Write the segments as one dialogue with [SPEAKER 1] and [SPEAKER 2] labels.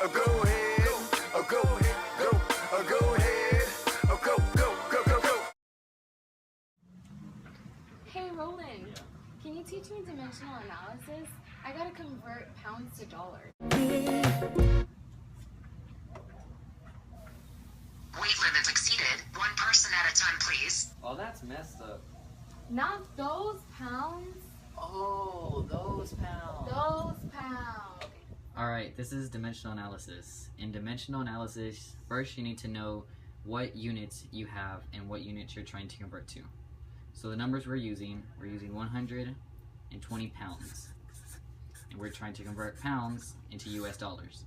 [SPEAKER 1] go ahead, go ahead, go ahead, go.
[SPEAKER 2] Hey Roland, can you teach me dimensional analysis? I gotta convert pounds to dollars.
[SPEAKER 3] Weight limit exceeded. One person at a time, please.
[SPEAKER 4] Oh, that's messed up.
[SPEAKER 2] Not those pounds.
[SPEAKER 4] Oh, those pounds.
[SPEAKER 2] Those pounds.
[SPEAKER 4] Alright, this is dimensional analysis. In dimensional analysis, first you need to know what units you have and what units you're trying to convert to. So the numbers we're using 120 pounds. And we're trying to convert pounds into US dollars.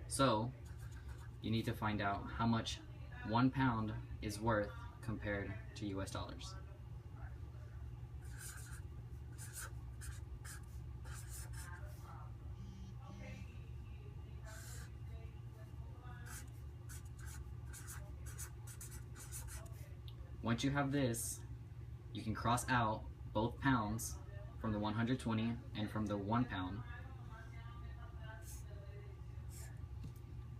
[SPEAKER 4] So, you need to find out how much 1 pound is worth compared to US dollars. Once you have this, you can cross out both pounds from the 120 and from the 1 pound.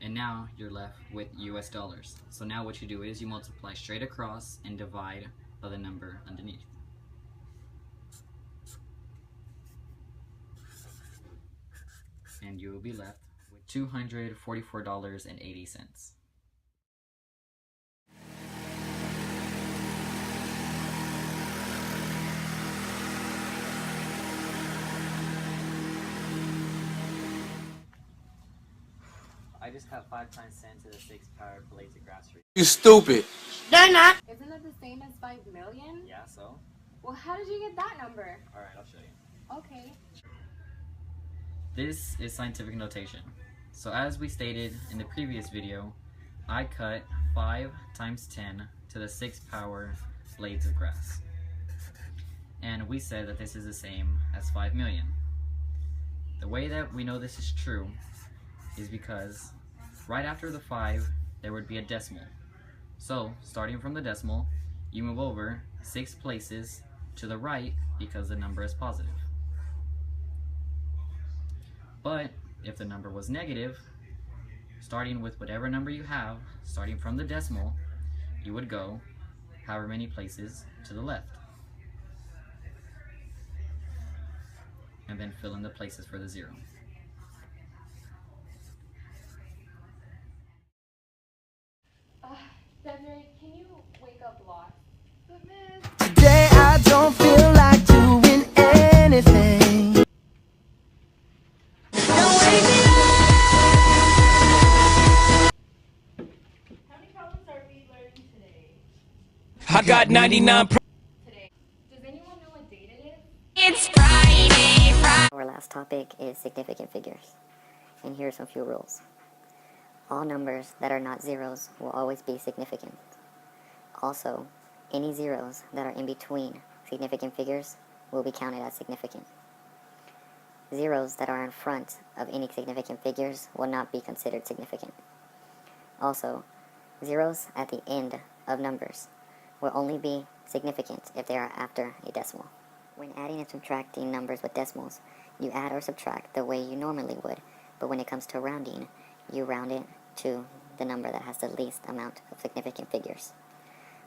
[SPEAKER 4] And now you're left with US dollars. So now what you do is you multiply straight across and divide by the number underneath. And you will be left with $244.80. I just have 5 times 10 to the 6 power blades of grass for you.
[SPEAKER 1] You stupid.
[SPEAKER 2] Isn't that the same as 5 million?
[SPEAKER 4] Yeah, so?
[SPEAKER 2] Well, how did you get that number?
[SPEAKER 4] Alright, I'll show you.
[SPEAKER 2] Okay.
[SPEAKER 4] This is scientific notation. So as we stated in the previous video, I cut 5 times 10 to the 6 power blades of grass. And we said that this is the same as 5 million. The way that we know this is true is because right after the 5, there would be a decimal. So, starting from the decimal, you move over 6 places to the right because the number is positive. But if the number was negative, starting with whatever number you have, starting from the decimal, you would go however many places to the left. And then fill in the places for the 0.
[SPEAKER 2] Desiree, can you wake up lost? But miss.
[SPEAKER 5] Today I don't feel like doing anything. Don't wake me up.
[SPEAKER 2] How many problems are we learning today?
[SPEAKER 1] I got 99
[SPEAKER 2] Today. Does anyone know what date it is?
[SPEAKER 3] It's Friday.
[SPEAKER 6] Our last topic is significant figures, and here are some few rules. All numbers that are not zeros will always be significant. Also, any zeros that are in between significant figures will be counted as significant. Zeros that are in front of any significant figures will not be considered significant. Also, zeros at the end of numbers will only be significant if they are after a decimal. When adding and subtracting numbers with decimals, you add or subtract the way you normally would, but when it comes to rounding, you round it to the number that has the least amount of significant figures.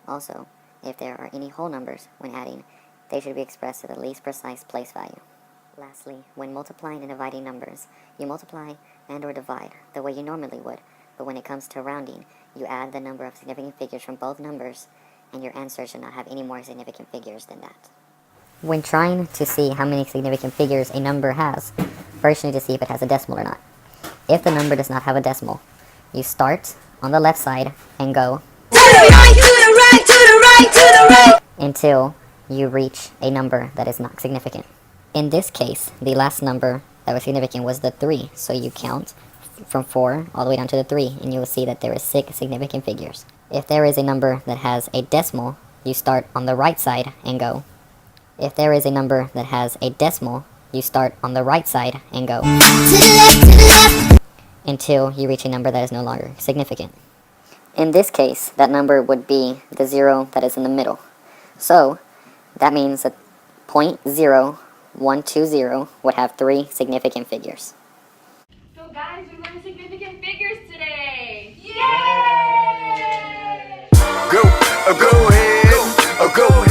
[SPEAKER 6] Also, if there are any whole numbers when adding, they should be expressed to the least precise place value. Lastly, when multiplying and dividing numbers, you multiply and or divide the way you normally would, but when it comes to rounding, you add the number of significant figures from both numbers, and your answer should not have any more significant figures than that. When trying to see how many significant figures a number has, first you need to see if it has a decimal or not. If the number does not have a decimal, you start on the left side and go
[SPEAKER 5] To the right, to the right, to the right, to the right.
[SPEAKER 6] until you reach a number that is not significant. In this case, the last number that was significant was the 3, so you count from 4 all the way down to the 3, and you will see that there is 6 significant figures. If there is a number that has a decimal, you start on the right side and go. If there is a number that has a decimal, you start on the right side and go
[SPEAKER 5] To the left,
[SPEAKER 6] until you reach a number that is no longer significant. In this case, that number would be the 0 that is in the middle. So, that means that 0.0120 would have 3 significant figures.
[SPEAKER 2] So So guys, we learned significant figures today. Yay!
[SPEAKER 1] Go ahead, go